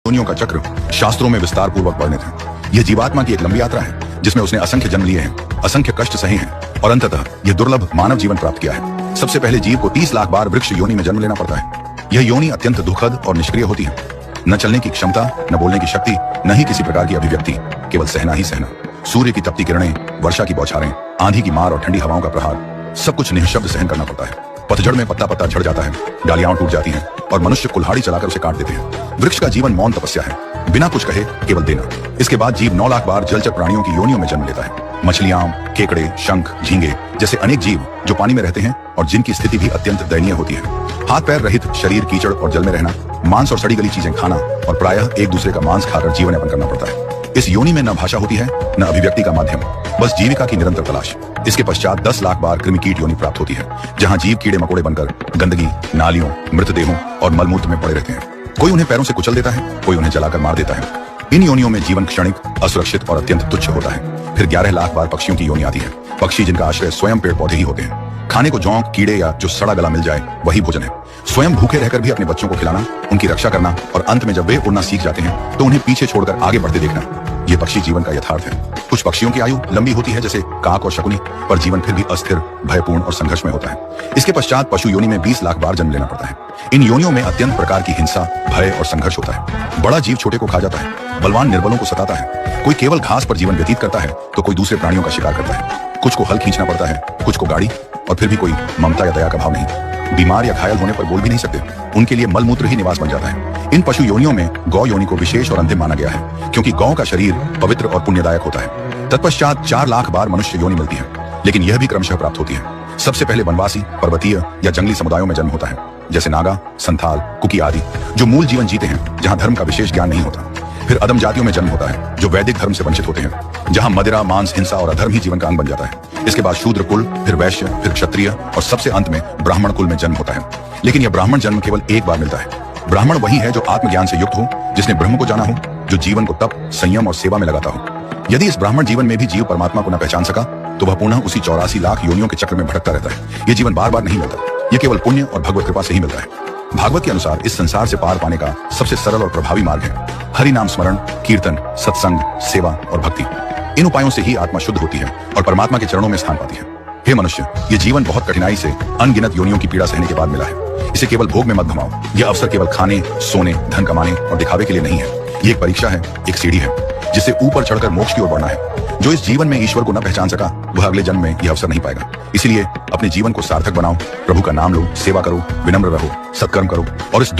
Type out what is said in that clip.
योनियों का चक्र शास्त्रों में विस्तार पूर्वक वर्णित है। यह जीवात्मा की एक लंबी यात्रा है जिसमें उसने असंख्य जन्म लिए हैं, असंख्य कष्ट सहे हैं और अंततः यह दुर्लभ मानव जीवन प्राप्त किया है। सबसे पहले जीव को 30 लाख बार वृक्ष योनि में जन्म लेना पड़ता है। यह योनि अत्यंत दुखद और निष्क्रिय होती है। न चलने की क्षमता, न बोलने की शक्ति, न ही किसी प्रकार की अभिव्यक्ति, केवल सहना ही सहना। सूर्य की तपती किरणें, वर्षा की बौछारें, आंधी की मार और ठंडी हवाओं का प्रहार, सब कुछ निःशब्द सहन करना पड़ता है। पतझड़ में पत्ता पत्ता झड़ जाता है, डालियां टूट जाती हैं और मनुष्य कुल्हाड़ी चलाकर उसे काट देते हैं। वृक्ष का जीवन मौन तपस्या है, बिना कुछ कहे केवल देना। इसके बाद जीव 9 लाख बार जलचर प्राणियों की योनियों में जन्म लेता है। मछलियां, केकड़े, शंख, झींगे जैसे अनेक जीव जो पानी में रहते हैं और जिनकी स्थिति भी अत्यंत दयनीय होती है। हाथ पैर रहित शरीर, कीचड़ और जल में रहना, मांस और सड़ी गली चीजें खाना और प्रायः एक दूसरे का मांस खाकर जीवन यापन करना पड़ता है। इस योनि में न भाषा होती है, न अभिव्यक्ति का माध्यम, बस जीविका की निरंतर तलाश। इसके पश्चात 10 लाख बार कृमिकीट योनि प्राप्त होती है, जहां जीव कीड़े मकोड़े बनकर गंदगी, नालियों, मृतदेहों और मलमूत्र में पड़े रहते हैं। कोई उन्हें पैरों से कुचल देता है, कोई उन्हें जलाकर मार देता है। इन योनियों में जीवन क्षणिक, असुरक्षित और अत्यंत तुच्छ होता है। फिर 11 लाख बार पक्षियों की योनि आती है, पक्षी जिनका आश्रय स्वयं पेड़ पौधे ही होते हैं। खाने को जौंक, कीड़े या जो सड़ा गला मिल जाए वही भोजन है। स्वयं भूखे रहकर भी अपने बच्चों को खिलाना, उनकी रक्षा करना और अंत में जब वे उड़ना सीख जाते हैं तो उन्हें पीछे छोड़कर आगे बढ़ते देखना, ये पक्षी जीवन का यथार्थ है। कुछ पक्षियों की आयु लंबी होती है जैसे काक और शकुनी, पर जीवन फिर भी अस्थिर, भयपूर्ण और संघर्ष में होता है। इसके पश्चात पशु योनि में 20 लाख बार जन्म लेना पड़ता है। इन योनियों में अत्यंत प्रकार की हिंसा, भय और संघर्ष होता है। बड़ा जीव छोटे को खा जाता है, बलवान निर्बलों को सताता है। कोई केवल घास पर जीवन व्यतीत करता है तो कोई दूसरे प्राणियों का शिकार करता है। कुछ को हल खींचना पड़ता है, कुछ को गाड़ी, और फिर भी कोई ममता या दया का भाव नहीं। बीमार या घायल होने पर बोल भी नहीं सकते, उनके लिए मलमूत्र ही निवास बन जाता है। इन पशु योनियों में गौ योनि को विशेष और अंतिम माना गया है, क्योंकि गौ का शरीर पवित्र और पुण्यदायक होता है। तत्पश्चात 4 लाख बार मनुष्य योनि मिलती है, लेकिन यह भी क्रमशः प्राप्त होती है। सबसे पहले वनवासी, पर्वतीय या जंगली समुदायों में जन्म होता है, जैसे नागा, संथाल, कुकी आदि, जो मूल जीवन जीते हैं, जहां धर्म का विशेष ज्ञान नहीं होता। फिर अदम जातियों में जन्म होता है, जो वैदिक धर्म से वंचित होते हैं, जहां मदिरा, मांस, हिंसा और अधर्म ही जीवन का अंग बन जाता है। इसके बाद शूद्र कुल, फिर वैश्य, फिर क्षत्रिय और सबसे अंत में ब्राह्मण कुल में जन्म होता है। लेकिन यह ब्राह्मण जन्म केवल एक बार मिलता है। ब्राह्मण वही है जो आत्मज्ञान से युक्त हो, जिसने ब्रह्म को जाना हो, जो जीवन को तप, संयम और सेवा में लगाता हो। यदि इस ब्राह्मण जीवन में भी जीव परमात्मा को न पहचान सका तो वह पुनः उसी 84 लाख योनियों के चक्र में भटकता रहता है। यह जीवन बार बार नहीं मिलता, यह केवल पुण्य और भगवत कृपा से ही मिलता है। भागवत के अनुसार इस संसार से पार पाने का सबसे सरल और प्रभावी मार्ग है हरि नाम स्मरण, कीर्तन, सत्संग, सेवा और भक्ति। इन उपायों से ही आत्मा शुद्ध होती है और परमात्मा के चरणों में स्थान पाती है। हे मनुष्य, ये जीवन बहुत कठिनाई से अनगिनत योनियों की पीड़ा सहने के बाद मिला है। इसे केवल भोग में मत भमाओ। यह अवसर केवल खाने, सोने, धन कमाने और दिखावे के लिए नहीं है। ये एक परीक्षा है, एक सीढ़ी है, जिससे ऊपर चढ़कर मोक्ष की ओर बढ़ना है। जो इस जीवन में ईश्वर को न पहचान सका वह अगले जन्म में यह अवसर नहीं पाएगा। इसलिए अपने जीवन को सार्थक बनाओ, प्रभु का नाम लो, सेवा करो, विनम्र रहो, सत्कर्म करो और इस